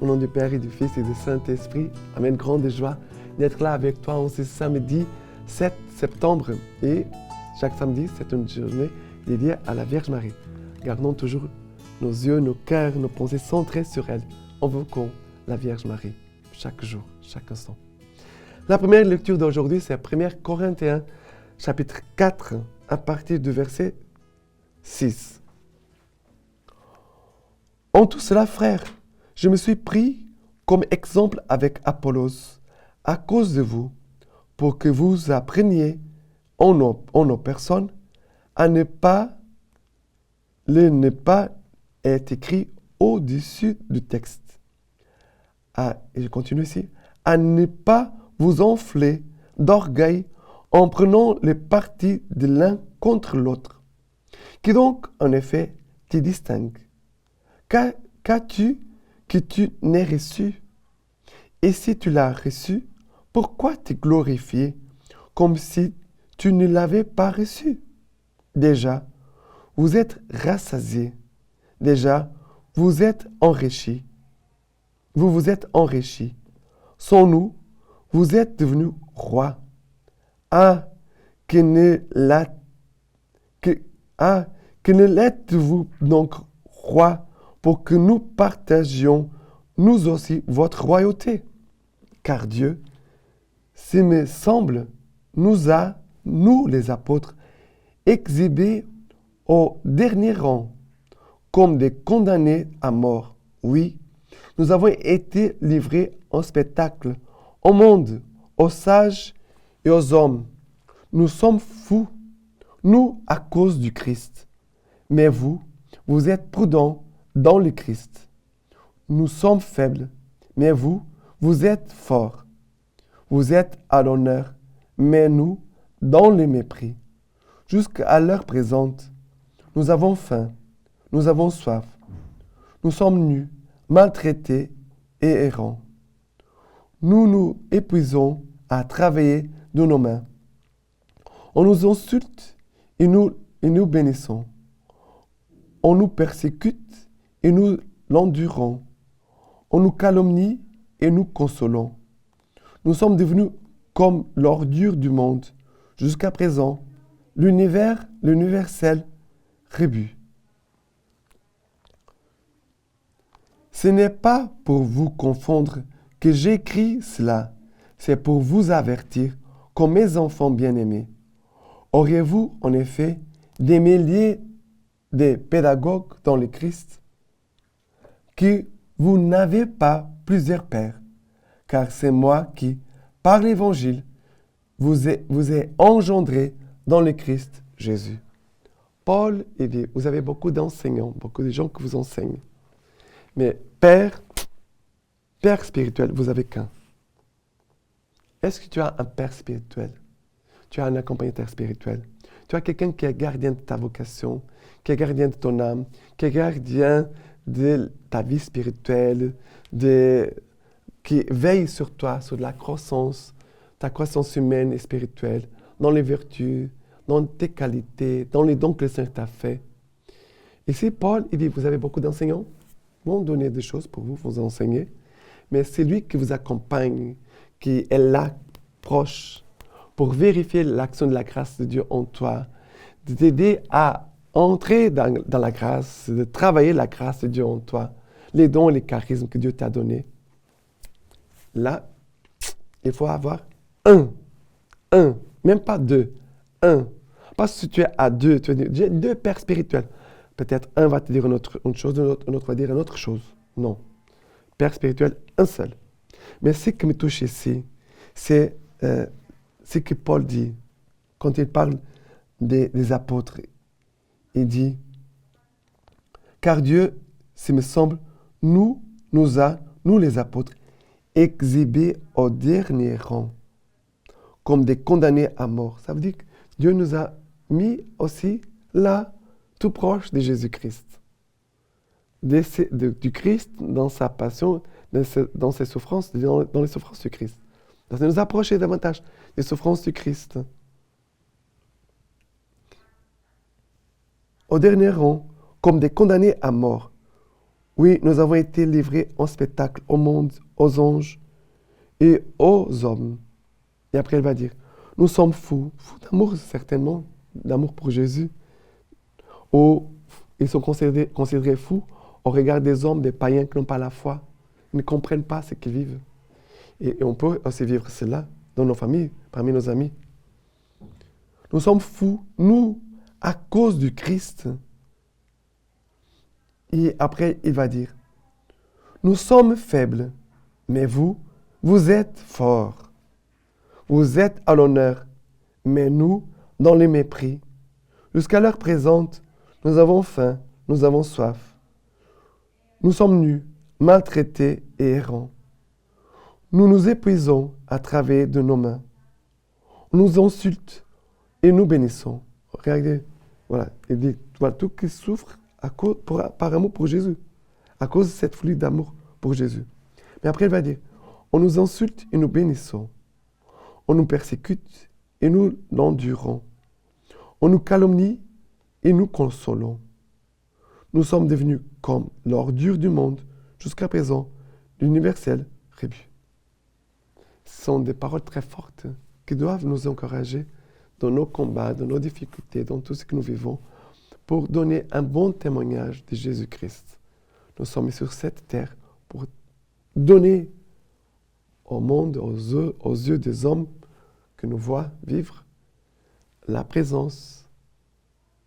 Au nom du Père et du Fils et du Saint-Esprit, Amen. Grande joie d'être là avec toi en ce samedi 7 septembre. Et chaque samedi, c'est une journée dédiée à la Vierge Marie. Gardons toujours nos yeux, nos cœurs, nos pensées centrées sur elle. Invoquons la Vierge Marie chaque jour, chaque instant. La première lecture d'aujourd'hui, c'est 1 Corinthiens, chapitre 4, à partir du verset 6. En tout cela, frères, je me suis pris comme exemple avec Apollos à cause de vous, pour que vous appreniez en nos personnes à ne pas être écrit au-dessus du texte. Et je continue ici. À ne pas vous enfler d'orgueil en prenant les partis de l'un contre l'autre. Qui donc, en effet, te distingue? Qu'as-tu que tu n'aies reçu? Et si tu l'as reçu, pourquoi te glorifier comme si tu ne l'avais pas reçu? Déjà, vous êtes rassasiés. Déjà, vous êtes enrichis. Vous vous êtes enrichis. Sans nous, vous êtes devenus rois. Que ne l'êtes-vous donc roi pour que nous partagions nous aussi votre royauté? Car Dieu, s'il me semble, nous a, nous les apôtres, exhibés au dernier rang comme des condamnés à mort. Oui, nous avons été livrés en spectacle au monde, aux sages et aux hommes. Nous sommes fous, nous, à cause du Christ. Mais vous, vous êtes prudents dans le Christ. Nous sommes faibles, mais vous, vous êtes forts. Vous êtes à l'honneur, mais nous, dans le mépris. Jusqu'à l'heure présente, nous avons faim, nous avons soif. Nous sommes nus, maltraités et errants. Nous nous épuisons à travailler de nos mains. On nous insulte et nous bénissons. On nous persécute et nous l'endurons. On nous calomnie et nous consolons. Nous sommes devenus comme l'ordure du monde. Jusqu'à présent, l'universel rebut. Ce n'est pas pour vous confondre que j'écris cela, c'est pour vous avertir comme mes enfants bien-aimés. Auriez-vous en effet des milliers de pédagogues dans le Christ, que vous n'avez pas plusieurs pères, car c'est moi qui, par l'Évangile, vous ai engendré dans le Christ Jésus. Paul, il dit, vous avez beaucoup d'enseignants, beaucoup de gens qui vous enseignent. Mais père spirituel, vous avez qu'un. Est-ce que tu as un père spirituel? Tu as un accompagnateur spirituel? Tu as quelqu'un qui est gardien de ta vocation, qui est gardien de ton âme, qui est gardien de ta vie spirituelle, qui veille sur toi, sur la croissance, ta croissance humaine et spirituelle, dans les vertus, dans tes qualités, dans les dons que le Seigneur t'a fait. Ici, Paul, il dit, vous avez beaucoup d'enseignants, ils vont donner des choses pour vous, vous enseigner, mais c'est lui qui vous accompagne, qui est là, proche, pour vérifier l'action de la grâce de Dieu en toi, de t'aider à entrer dans la grâce, de travailler la grâce de Dieu en toi, les dons et les charismes que Dieu t'a donnés. Là, il faut avoir un, même pas deux, un. Parce que si tu es à deux, tu vas dire, j'ai deux pères spirituels. Peut-être un va te dire une chose, un autre va dire une autre chose. Non. Père spirituel, un seul. Mais ce qui me touche ici, c'est ce que Paul dit. Quand il parle des apôtres, il dit, car Dieu, s'il me semble, nous les apôtres, exhibés au dernier rang, comme des condamnés à mort. Ça veut dire que Dieu nous a mis aussi là, tout proche de Jésus-Christ. Du Christ dans sa passion, dans ses souffrances, dans les souffrances du Christ. Ça nous approcher davantage des souffrances du Christ. Au dernier rang, comme des condamnés à mort. Oui, nous avons été livrés en spectacle au monde, aux anges et aux hommes. Et après, elle va dire, nous sommes fous, fous d'amour certainement, d'amour pour Jésus. Ou ils sont considérés fous au regard des hommes, des païens qui n'ont pas la foi, ils ne comprennent pas ce qu'ils vivent. Et on peut aussi vivre cela dans nos familles, parmi nos amis. Nous sommes fous, nous, à cause du Christ. Et après, il va dire, nous sommes faibles, mais vous, vous êtes forts. Vous êtes à l'honneur, mais nous, dans le mépris. Jusqu'à l'heure présente, nous avons faim, nous avons soif. Nous sommes nus, maltraités et errants. Nous nous épuisons à travailler de nos mains. On nous insulte et nous bénissons. Regardez, voilà, il dit, voilà, tout qui souffre par amour pour Jésus, à cause de cette folie d'amour pour Jésus. Mais après, il va dire, on nous insulte et nous bénissons. On nous persécute et nous l'endurons. On nous calomnie et nous consolons. Nous sommes devenus comme l'ordure du monde, jusqu'à présent, l'universel rébut. Ce sont des paroles très fortes qui doivent nous encourager dans nos combats, dans nos difficultés, dans tout ce que nous vivons, pour donner un bon témoignage de Jésus-Christ. Nous sommes sur cette terre pour donner au monde, aux yeux des hommes que nous voient vivre, la présence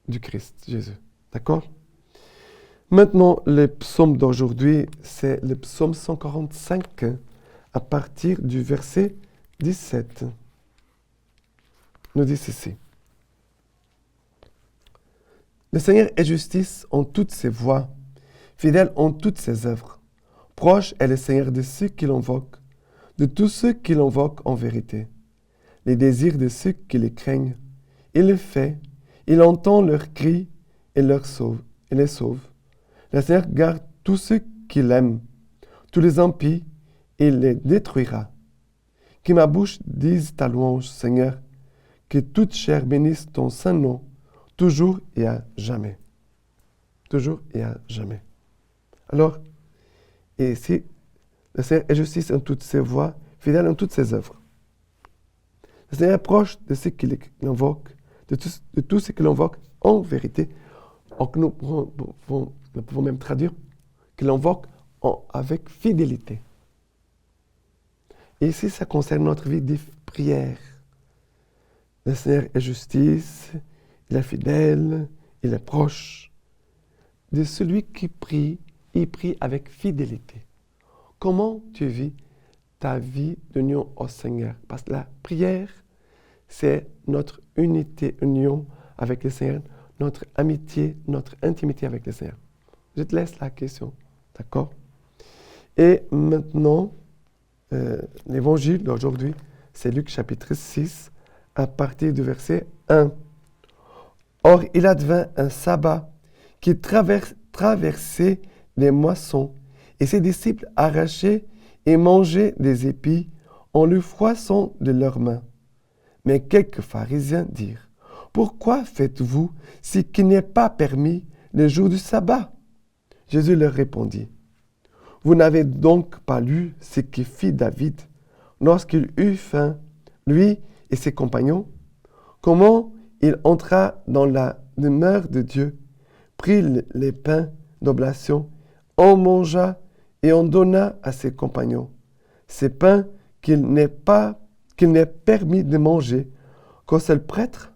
du Christ, Jésus. D'accord? Maintenant, le psaume d'aujourd'hui, c'est le psaume 145, à partir du verset 17. Nous dit ceci. Le Seigneur est justice en toutes ses voies, fidèle en toutes ses œuvres. Proche est le Seigneur de ceux qui l'invoquent, de tous ceux qui l'invoquent en vérité. Les désirs de ceux qui les craignent, il les fait, il entend leurs cris et les sauve. Le Seigneur garde tous ceux qui l'aiment, tous les impies, il les détruira. Que ma bouche dise ta louange, Seigneur, que toute chair bénisse ton saint nom, toujours et à jamais. Toujours et à jamais. Alors, et ici, le Seigneur est justice en toutes ses voies, fidèle en toutes ses œuvres. Le Seigneur est proche de ceux qui l'invoquent, de tous ceux qui l'invoquent en vérité. Nous pouvons même traduire qu'il l'invoque avec fidélité. Et ici, ça concerne notre vie de prière. Le Seigneur est justice, il est fidèle, il est proche de celui qui prie, il prie avec fidélité. Comment tu vis ta vie d'union au Seigneur? Parce que la prière, c'est notre unité, union avec le Seigneur, notre amitié, notre intimité avec le Seigneur. Je te laisse la question, d'accord? Et maintenant, l'évangile d'aujourd'hui, c'est Luc chapitre 6, à partir du verset 1. Or, il advint un sabbat qui traversait les moissons, et ses disciples arrachaient et mangeaient des épis en le froissant de leurs mains. Mais quelques pharisiens dirent, « Pourquoi faites-vous ce qui n'est pas permis le jour du sabbat ?» Jésus leur répondit, « Vous n'avez donc pas lu ce que fit David lorsqu'il eut faim, lui et ses compagnons, comment il entra dans la demeure de Dieu, prit les pains d'oblation, en mangea et en donna à ses compagnons. Ces pains qu'il n'est permis de manger qu'au seul prêtre.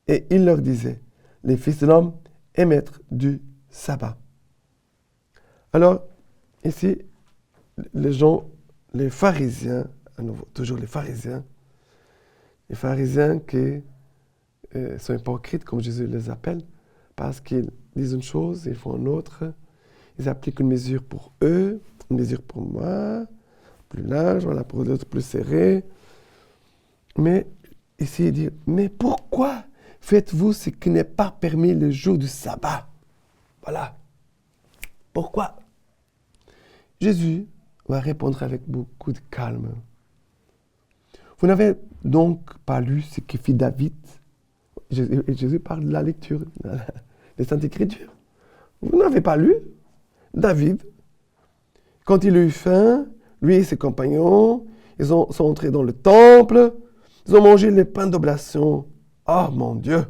Et il leur disait, les fils de l'homme est maître du sabbat. » Alors, ici, les pharisiens, à nouveau, toujours les pharisiens qui sont hypocrites, comme Jésus les appelle, parce qu'ils disent une chose, ils font une autre. Ils appliquent une mesure pour eux, une mesure pour moi, plus large, voilà, pour l'autre plus serré. Mais ici, il dit, mais pourquoi faites-vous ce qui n'est pas permis le jour du sabbat? Voilà. Pourquoi? Jésus va répondre avec beaucoup de calme. Vous n'avez donc pas lu ce que fit David? Jésus parle de la lecture des Saintes Écritures. Vous n'avez pas lu? David, quand il a eu faim, lui et ses compagnons, sont entrés dans le temple, ils ont mangé les pains d'oblation. Oh mon Dieu!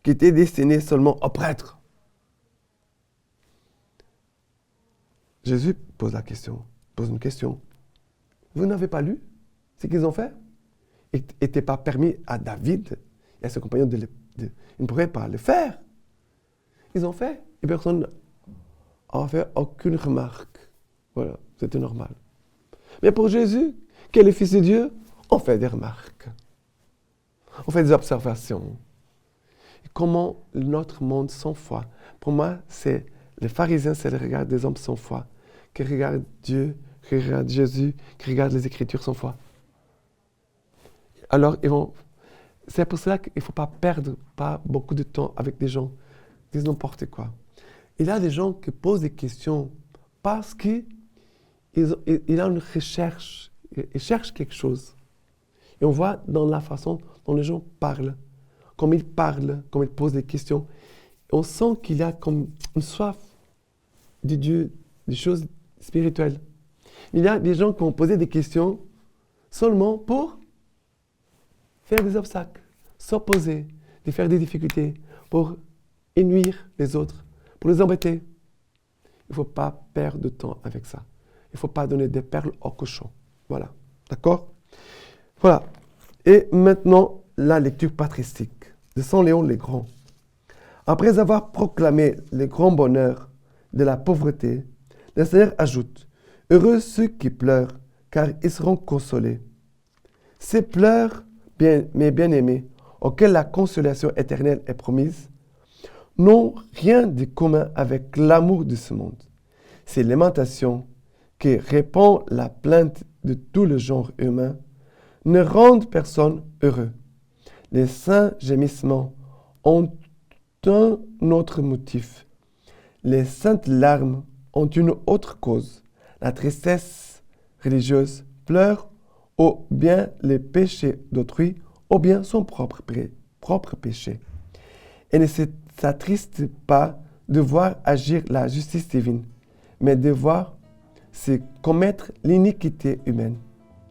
Qui était destiné seulement aux prêtres. Jésus pose une question. Vous n'avez pas lu ce qu'ils ont fait? Il n'était pas permis à David et à ses compagnons ils ne pourraient pas le faire. Ils ont fait et personne n'a fait aucune remarque. Voilà, c'était normal. Mais pour Jésus, qui est le Fils de Dieu, on fait des remarques. On fait des observations. Et comment notre monde sans foi, pour moi, c'est les pharisiens, c'est le regard des hommes sans foi, qui regardent Dieu, qui regardent Jésus, qui regardent les Écritures sans foi. Alors, c'est pour cela qu'il ne faut pas perdre beaucoup de temps avec des gens qui disent n'importe quoi. Il y a des gens qui posent des questions parce qu'il a une recherche, ils cherchent quelque chose. Et on voit dans la façon dont les gens parlent, comme ils posent des questions, on sent qu'il y a comme une soif de Dieu, des choses spirituelles. Il y a des gens qui ont posé des questions seulement pour faire des obstacles, s'opposer, de faire des difficultés, pour nuire les autres, pour les embêter. Il ne faut pas perdre de temps avec ça. Il ne faut pas donner des perles aux cochons. Voilà. D'accord? Voilà. Et maintenant, la lecture patristique de Saint Léon le Grand. Après avoir proclamé le grand bonheur de la pauvreté, le Seigneur ajoute « Heureux ceux qui pleurent, car ils seront consolés. » Ces pleurs, mes bien-aimés, auxquels la consolation éternelle est promise, n'ont rien de commun avec l'amour de ce monde. Ces lamentations qui répand la plainte de tout le genre humain ne rendent personne heureux. Les saints gémissements ont un autre motif. Les saintes larmes ont une autre cause. La tristesse religieuse pleure ou bien les péchés d'autrui ou bien son propre péché. Elle ne s'attriste pas de voir agir la justice divine, mais de voir se commettre l'iniquité humaine.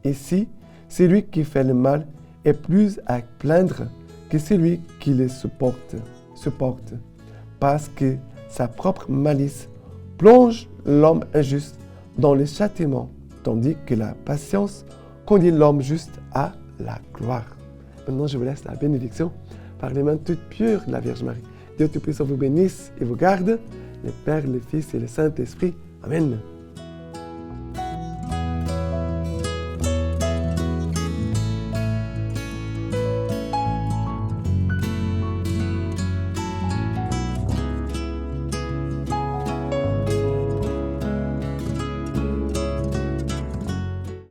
Ici, celui qui fait le mal est plus à plaindre que celui qui le supporte, parce que sa propre malice plonge l'homme injuste dans le châtiment, tandis que la patience conduit l'homme juste à la gloire. Maintenant, je vous laisse la bénédiction par les mains toutes pures de la Vierge Marie. Dieu Tout-Puissant vous bénisse et vous garde, le Père, le Fils et le Saint-Esprit. Amen.